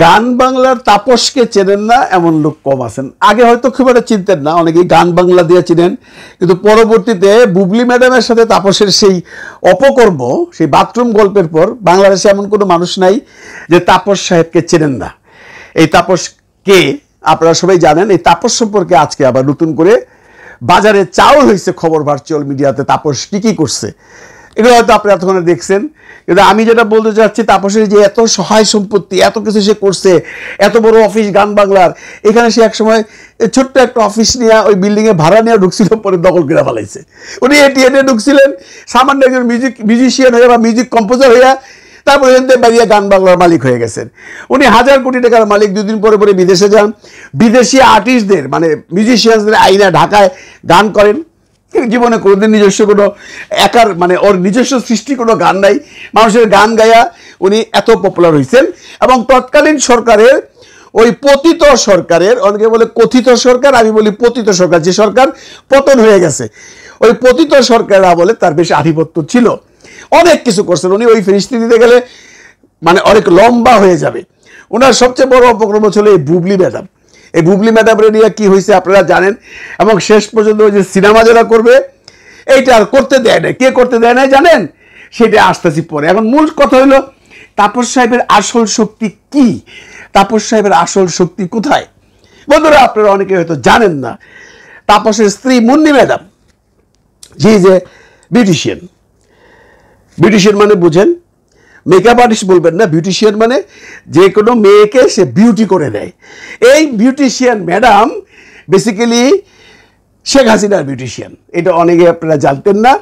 গান বাংলার তাপসকে চেনেন না এমন লোক কম আছেন। আগে হয়তো খুব একটা চিনতেন না, অনেকেই গান বাংলা দিয়ে চিনেন, কিন্তু পরবর্তীতে বুবলি ম্যাডামের সাথে তাপসের সেই অপকর্ম, সেই বাথরুম গল্পের পর বাংলাদেশে এমন কোনো মানুষ নাই যে তাপস সাহেবকে চেনেন না। এই তাপস কে আপনারা সবাই জানেন। এই তাপস সম্পর্কে আজকে আবার নতুন করে বাজারে চাউল হয়েছে খবর ভার্চুয়াল মিডিয়াতে তাপস কী কী করছে, এগুলো হয়তো আপনি এতক্ষণে দেখছেন। কিন্তু আমি যেটা বলতে চাচ্ছি, তাপসের যে এত সহায় সম্পত্তি, এত কিছু সে করছে, এত বড় অফিস গান বাংলার, এখানে সে একসময় ছোট্ট একটা অফিস নিয়ে ওই বিল্ডিংয়ে ভাড়া নিয়ে ঢুকছিল, পরে দখল করে ফেলাইছে। উনি এটিএনে ঢুকছিলেন সামান্য একজন মিউজিশিয়ান হয়ে বা মিউজিক কম্পোজার হইয়া, তারপরে এখান থেকে বেরিয়ে গান বাংলার মালিক হয়ে গেছেন। উনি 1000 কোটি টাকার মালিক। 2 দিন পরে পরে বিদেশে যান, বিদেশি আর্টিস্টদের মানে মিউজিশিয়ানদের আইনা ঢাকায় গান করেন। জীবনে কোনোদিন নিজস্ব কোনো একার মানে ওর নিজস্ব সৃষ্টি কোনো গান নাই, মানুষের গান গায়া উনি এত পপুলার হয়েছেন। এবং তৎকালীন সরকারের ওই পতিত সরকারের, অনেকে বলে কথিত সরকার, আমি বলি পতিত সরকার, যে সরকার পতন হয়ে গেছে, ওই পতিত সরকাররা বলে তার বেশি আধিপত্য ছিল, অনেক কিছু করছেন উনি। ওই ফেরিস্তি দিতে গেলে মানে অনেক লম্বা হয়ে যাবে। ওনার সবচেয়ে বড় অপকর্ম ছিল এই বুবলি ম্যাডাম। এই বুবলি ম্যাডামের নিয়ে কী হয়েছে আপনারা জানেন। এবং শেষ পর্যন্ত ওই যে সিনেমা যারা করবে এইটা আর করতে দেয় না। কে করতে দেয় না জানেন? সেটা আসতেছি পরে। এখন মূল কথা হলো তাপস সাহেবের আসল শক্তি কি, তাপস সাহেবের আসল শক্তি কোথায়? বন্ধুরা, আপনারা অনেকে হয়তো জানেন না, তাপসের স্ত্রী মুন্নি ম্যাডাম, জি যে বিউটিশিয়ান। বিউটিশিয়ান মানে বুঝেন, মেকআপ আর্টিস্ট বলবেন না, বিউটিশিয়ান মানে যে কোনো মেয়েকে সে বিউটি করে দেয়। এই বিউটিশিয়ান ম্যাডাম বেসিক্যালি শেখ হাসিনার বিউটিশিয়ান। এটা অনেকে আপনারা জানতেন না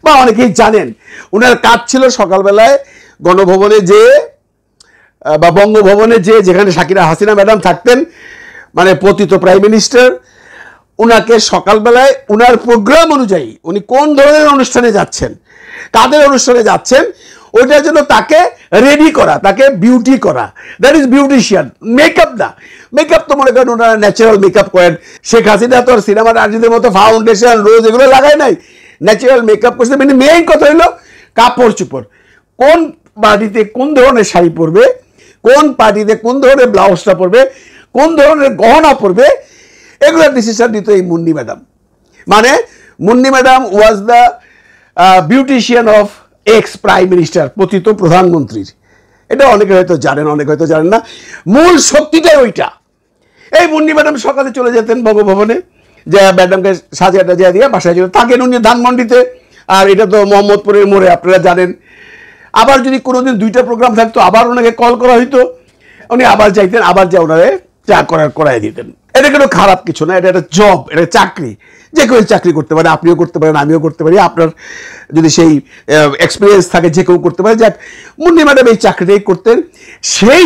বা অনেকেই জানেন। ওনার কাজ ছিল সকালবেলায় গণভবনে যে বা বঙ্গভবনে যে, যেখানে শাকিরা হাসিনা ম্যাডাম থাকতেন, মানে পতিত প্রাইম মিনিস্টার, ওনাকে সকালবেলায় ওনার প্রোগ্রাম অনুযায়ী উনি কোন ধরনের অনুষ্ঠানে যাচ্ছেন, কাদের অনুষ্ঠানে যাচ্ছেন, ওইটার জন্য তাকে রেডি করা, তাকে বিউটি করা, দ্যাট ইজ বিউটিশিয়ান। মেকআপ না, মেকআপ তো মনে করেন ওনারা ন্যাচারাল মেকআপ করেন। শেখ হাসিনা তো আর সিনেমার আর্টিস্টদের মতো ফাউন্ডেশন রোজ এগুলো লাগায় নাই, ন্যাচারাল মেকআপ করছে। মানে মেইন কথা হইলো কাপড় চোপড়, কোন পার্টিতে কোন ধরনের শাড়ি পরবে, কোন পার্টিতে কোন ধরনের ব্লাউজটা পরবে, কোন ধরনের গহনা পরবে, এগুলোর ডিসিশন দিত এই মুন্নি ম্যাডাম। মানে Munni madam was the beautician of x prime minister, পতিত প্রধানমন্ত্রীর। এটা অনেকে হয়তো জানেন, অনেকে হয়তো জানেন না। মূল শক্তিটাই ওইটা। এই মুন্নি ম্যাডাম সকালে চলে যেতেন বঙ্গভবনে, যে ম্যাডামকে সাজিয়া টাজিয়া দিয়ে বাসায় চলে থাকেন উনি ধানমন্ডিতে। আর এটা তো মোহাম্মদপুরের মোড়ে, আপনারা জানেন। আবার যদি কোনোদিন 2টা প্রোগ্রাম থাকতো, আবার ওনাকে কল করা হইতো, উনি আবার যাইতেন, আবার যা ওনারে চা করাই দিতেন। এটা কোনো খারাপ কিছু না, এটা একটা জব, এটা চাকরি। যে কেউ চাকরি করতে পারে, আপনিও করতে পারেন, আমিও করতে পারি। আপনার যদি সেই এক্সপিরিয়েন্স থাকে যে কেউ করতে পারে। যাক, মুন্নি ম্যাডাম এই চাকরিটাই করতেন। সেই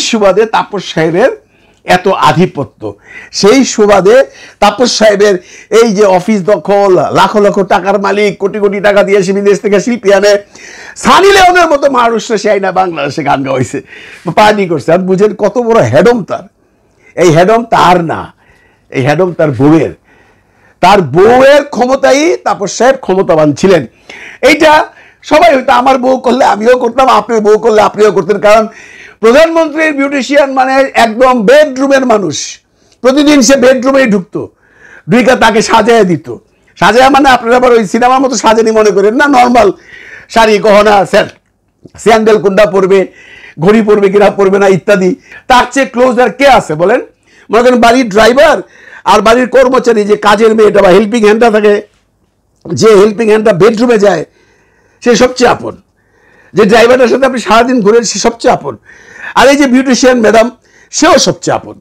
সুবাদে তাপস সাহেবের এত আধিপত্য, সেই সুবাদে তাপস সাহেবের এই যে অফিস দখল, লাখো লাখো টাকার মালিক, কোটি কোটি টাকা দিয়ে সে বিদেশ থেকে শিল্পী আনে। সানি লিওনের মতো মানুষরা সে আইনা বাংলাদেশে গান গাইছে, পার্টি করছে। আর বুঝেন কত বড় হেডম তার। এই হেডম তার না, এই হেডম তার বউয়ের। তার বউয়ের ক্ষমতাই তাপস সাহেব ক্ষমতাবান ছিলেন। এইটা সবাই হয়তো আমার বউ করলে আমিও করতাম, আপনার বউ করলে আপনিও করতেন। কারণ প্রধানমন্ত্রীর বিউটিশিয়ান মানে একদম বেডরুমের মানুষ। প্রতিদিন সে বেডরুমেই ঢুকতো, ঢুকে তাকে সাজায় দিত। সাজায় মানে আপনারা আবার ওই সিনেমার মতো সাজানি মনে করেন না, নর্মাল শাড়ি গহনা স্যান্ডেল কোনটা পরবে, ঘড়ি পরবে কিনা পরবে না ইত্যাদি। তার চেয়ে ক্লোজ আর কে আছে বলেন? মনে করেন বাড়ির ড্রাইভার আর বাড়ির কর্মচারী, যে কাজের মেয়েটা বা হেল্পিং হ্যান্ডটা থাকে, যে হেল্পিং হ্যান্ডটা বেডরুমে যায়, সে সবচেয়ে আপন। যে ড্রাইভারটার সাথে আপনি সারাদিন ঘুরেন, সে সবচেয়ে আপন। আর এই যে বিউটিশিয়ান ম্যাডাম, সেও সবচেয়ে আপন,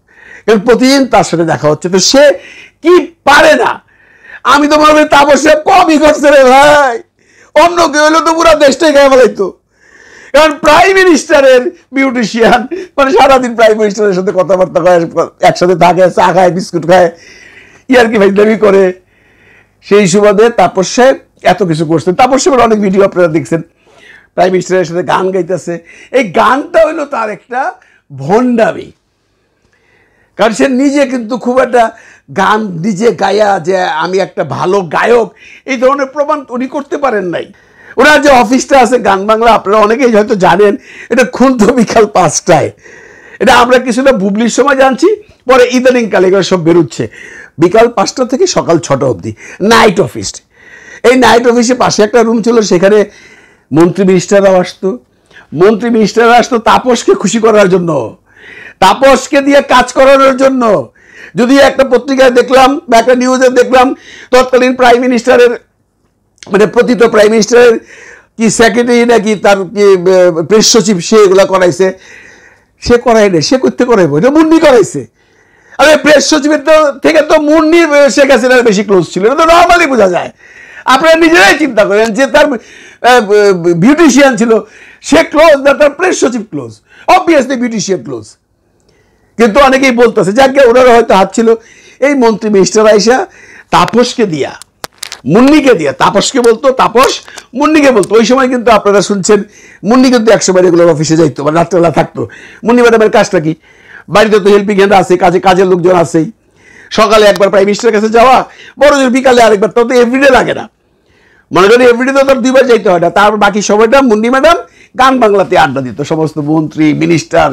কারণ প্রতিদিন তার সাথে দেখা হচ্ছে। তো সে কি পারে না? আমি তো মনে করি তাপস সাহেব কমই করছে রে ভাই। অন্য কেউ হইলে তো পুরো দেশটাই গায়ে ফেলাইতো। কারণ প্রাইম মিনিস্টারের বিউটিশিয়ান মানে সারাদিন প্রাইম মিনিস্টারের সাথে কথাবার্তা কয়, একসাথে থাকে, চা খায়, বিস্কুট খায়, ইয়ারকি ভাইদামি করে। সেই সুবাদে তাপস সাহেব এত কিছু করছেন। তাপস সাহেবের অনেক ভিডিও আপনারা দেখছেন, প্রাইম মিনিস্টারের সাথে গান গাইতেছে। এই গানটা হইলো তার একটা ভণ্ডামি। কারণ সে নিজে কিন্তু খুব একটা গান নিজে গায়া যে আমি একটা ভালো গায়ক, এই ধরনের প্রমাণ উনি করতে পারেন নাই। ওনার যে অফিসটা আছে গান বাংলা, আপনারা অনেকেই হয়তো জানেন, এটা খুলতো বিকাল 5টায়। এটা আমরা কিছুটা বুবলির সময় জানছি, পরে ইদানিং কালে এগুলো সব বেরোচ্ছে। বিকাল 5টা থেকে সকাল 6টা অবধি নাইট অফিস। এই নাইট অফিসে পাশে একটা রুম ছিল, সেখানে মন্ত্রী মিনিস্টাররাও আসতো। মন্ত্রী মিনিস্টাররা আসতো তাপসকে খুশি করার জন্য, তাপসকে দিয়ে কাজ করানোর জন্য। যদি একটা পত্রিকায় দেখলাম বা একটা নিউজে দেখলাম তৎকালীন প্রাইম মিনিস্টারের, মানে প্রতিত প্রাইম মিনিস্টারের কি সেক্রেটারি নাকি তার কি প্রেস সচিব, সে এগুলা করাইছে। সে করাই না, সে করতে করাইবো, এটা মুন্নি করাইছে। আরে প্রেস সচিবের থেকে তো মুন্নি শেখ হাসিনার বেশি ক্লোজ ছিল, এটা তো নর্মালি বোঝা যায়। আপনারা নিজেরাই চিন্তা করেন যে তার বিউটিশিয়ান ছিল, সে ক্লোজ না তার প্রেস সচিব ক্লোজ? Obviously beautician close. কিন্তু অনেকেই বলতেছে যাকে ওনারা হয়তো হাত ছিল। এই মন্ত্রী মিনিস্টার আইসা তাপসকে দিয়া, মুন্নিকে দিয়া, তাপসকে বলতো, তাপস মুন্নিকে বলতো। ওই সময় কিন্তু আপনারা শুনছেন মুন্নি কিন্তু একসময় রেগুলার অফিসে যাইতো বা রাত্রেবেলা থাকতো। মুন্নি ম্যাডামের কাজটা কি? বাড়িতে তো হেল্পিং হ্যান্ড আছে, কাজের লোকজন আছেই। সকালে একবার প্রাইম মিনিস্টারের কাছে যাওয়া, বড় জোর বিকালে আরেকবার, তাও তো এভরিডে লাগে না। মনে করি এভরিডে তো তার 2বার যাইতে হয় না। তারপর বাকি সময়টা মুন্নি ম্যাডাম গান বাংলাতে আড্ডা দিত। সমস্ত মন্ত্রী মিনিস্টার,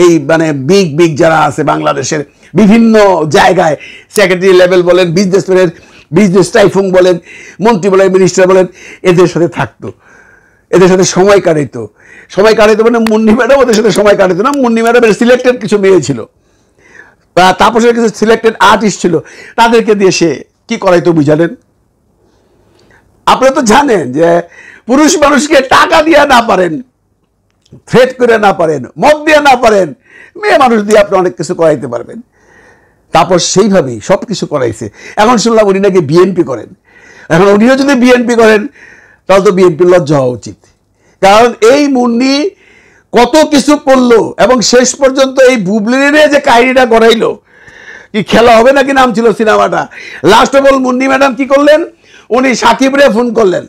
এই মানে বিগ যারা আছে বাংলাদেশের বিভিন্ন জায়গায়, সেক্রেটারি লেভেল বলেন, বিজনেস টাইফুং বলেন, মন্ত্রী বলেন, মিনিস্টার বলেন, এদের সাথে থাকতো, এদের সাথে সময় কাটাইতো। মানে মুন্নি ম্যাডাম ওদের সাথে সময় কাটাইতো না। মুন্নি ম্যাডামের সিলেক্টেড কিছু মেয়ে ছিল, তাপসের কিছু সিলেক্টেড আর্টিস্ট ছিল, তাদেরকে দিয়ে সে কি করাইতো বুঝালেন? আপনারা তো জানেন যে পুরুষ মানুষকে টাকা দিয়ে না পারেন, থ্রেট করে না পারেন, মদ দিয়ে না পারেন, মেয়ে মানুষ দিয়ে আপনি অনেক কিছু করাইতে পারবেন। তাপস সেইভাবেই সব কিছু করাইছে। এখন শুনলাম উনি নাকি বিএনপি করেন। এখন উনিও যদি বিএনপি করেন তাহলে তো বিএনপির লজ্জা হওয়া উচিত। কারণ এই মুন্নি কত কিছু করলো, এবং শেষ পর্যন্ত এই বুবলিনে যে কাহিনীটা গড়াইলো, কি খেলা হবে নাকি নাম ছিল সিনেমাটা। Last of all Munni madam কি করলেন, উনি সাকিবরে ফোন করলেন।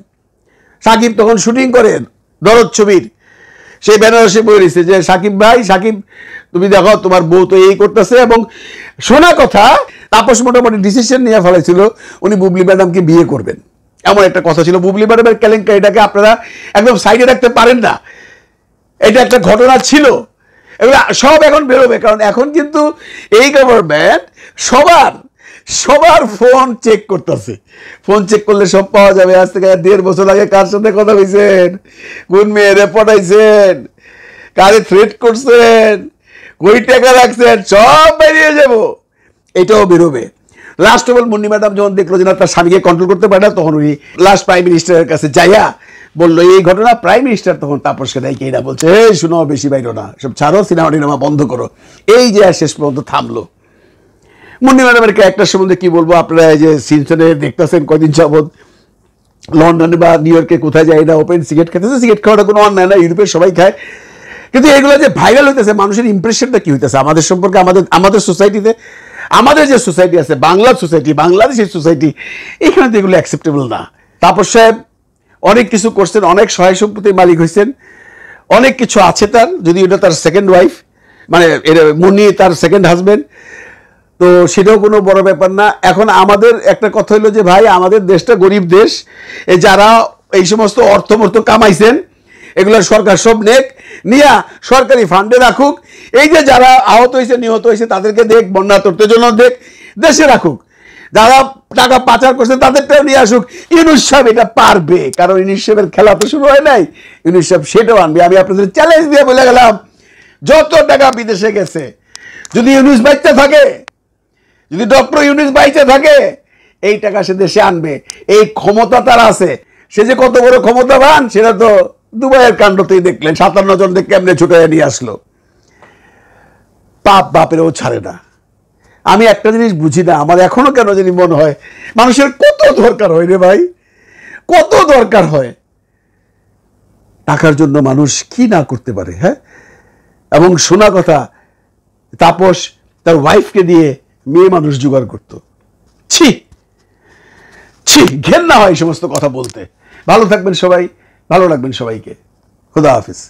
সাকিব তখন শুটিং করেন দরদ ছবির, সেই বেনারসে বই রয়েছে যে সাকিব ভাই, সাকিব তুমি দেখো তোমার বউ তো এই করতেছে। এবং শোনা কথা, তাপস মোটামুটি ডিসিশন নিয়ে ফেলেছিল উনি বুবলি ম্যাডামকে বিয়ে করবেন, এমন একটা কথা ছিল। বুবলি ম্যাডামের কেলেঙ্কারিটাকে আপনারা একদম সাইডে রাখতে পারেন না, এটা একটা ঘটনা ছিল। এগুলো সব এখন বেরোবে, কারণ এখন কিন্তু এই গভর্নমেন্ট সবার ফোন চেক করতেছে। ফোন চেক করলে সব পাওয়া যাবে। আজ থেকে 1.5 বছর আগে কার সাথে কথা হয়েছেন, কোন মেয়েরে পটাইছেন, কারে থ্রেট করছেন, কই টাকা রাখছেন, সব বেরিয়ে যাব। এটাও বেরোবে। Last of all Munni madam যখন দেখলো যে না তার স্বামীকে কন্ট্রোল করতে পারে না, তখন উনি লাস্ট প্রাইম মিনিস্টারের কাছে যাইয়া বললো এই ঘটনা। প্রাইম মিনিস্টার তখন তাপসকে ডাইকে এরা বলছে, এই শুনো, বেশি বাইরো না, সব ছাড়ো, সিনেমা টিনেমা বন্ধ করো। এই যে শেষ পর্যন্ত থামলো। মুন্নি ম্যাডামের ক্যারেক্টার সম্বন্ধে কি বলবো, আপনারা এই যে সিনসনে দেখতেছেন কয়দিন যাবৎ লন্ডনে বা নিউ ইয়র্কে কোথায় যায় না, ওপেন সিগারেট খেতেছে। সিগারেট খাওয়াটা কোনো অন্যায় না, ইউরোপের সবাই খায়। কিন্তু এগুলো যে ভাইরাল হইতেছে, মানুষের ইমপ্রেশনটা কি হইতেছে আমাদের সম্পর্কে, আমাদের সোসাইটিতে, আমাদের যে সোসাইটি আছে, বাংলার সোসাইটি, বাংলাদেশের সোসাইটি, এখানে তো এগুলো অ্যাকসেপ্টেবল না। তাপস সাহেব অনেক কিছু করছেন, অনেক সহায় সম্পত্তির মালিক হয়েছেন, অনেক কিছু আছে তার, যদি ওটা তার সেকেন্ড ওয়াইফ, মানে মুন্নি তার সেকেন্ড হাজবেন্ড, তো সেটাও কোনো বড় ব্যাপার না। এখন আমাদের একটা কথা হলো যে ভাই, আমাদের দেশটা গরিব দেশ, যারা এই সমস্ত অর্থ কামাইছেন এগুলো সরকার সব নেক, নিয়া সরকারি ফান্ডে রাখুক। এই যে যারা আহত হয়েছে, নিহত হয়েছে, তাদেরকে দেখ, বন্যাতর্তের জন্য দেখ, দেশে রাখুক। যারা টাকা পাচার করছে তাদেরটাও নিয়ে আসুক। ইউনূস সাহেব এটা পারবে, কারণ ইউনূস সাহেবের খেলা তো শুরু হয় নাই, ইউনূস সাহেব সেটাও আনবে। আমি আপনাদের চ্যালেঞ্জ দিয়ে বলে গেলাম, যত টাকা বিদেশে গেছে, যদি ইউনূস বাঁচতে থাকে, যদি ডক্টর ইউনূস বাইচে থাকে, এই টাকা সে দেশে আনবে। এই ক্ষমতা তার আছে। সে যে কত বড় ক্ষমতাবান সেটা তো দুবাইয়ের কাণ্ডতেই দেখলেন। 57 জনকে কেমনে ছুটে নিয়ে আসলো। পাপ বাপেরও ছাড়ে না। আমি একটা জিনিস বুঝি না, আমার এখনো কেন জানি মনে হয় মানুষের কত দরকার হয় রে ভাই, কত দরকার হয়। টাকার জন্য মানুষ কি না করতে পারে। হ্যাঁ, এবং শোনা কথা, তাপস তার ওয়াইফকে দিয়ে মেয়ে মানুষ জোগাড় করতো। ছি ছি, ঘেন্না হয় এই সমস্ত কথা বলতে। ভালো থাকবেন সবাই, ভালো রাখবেন সবাইকে। খোদা হাফিজ।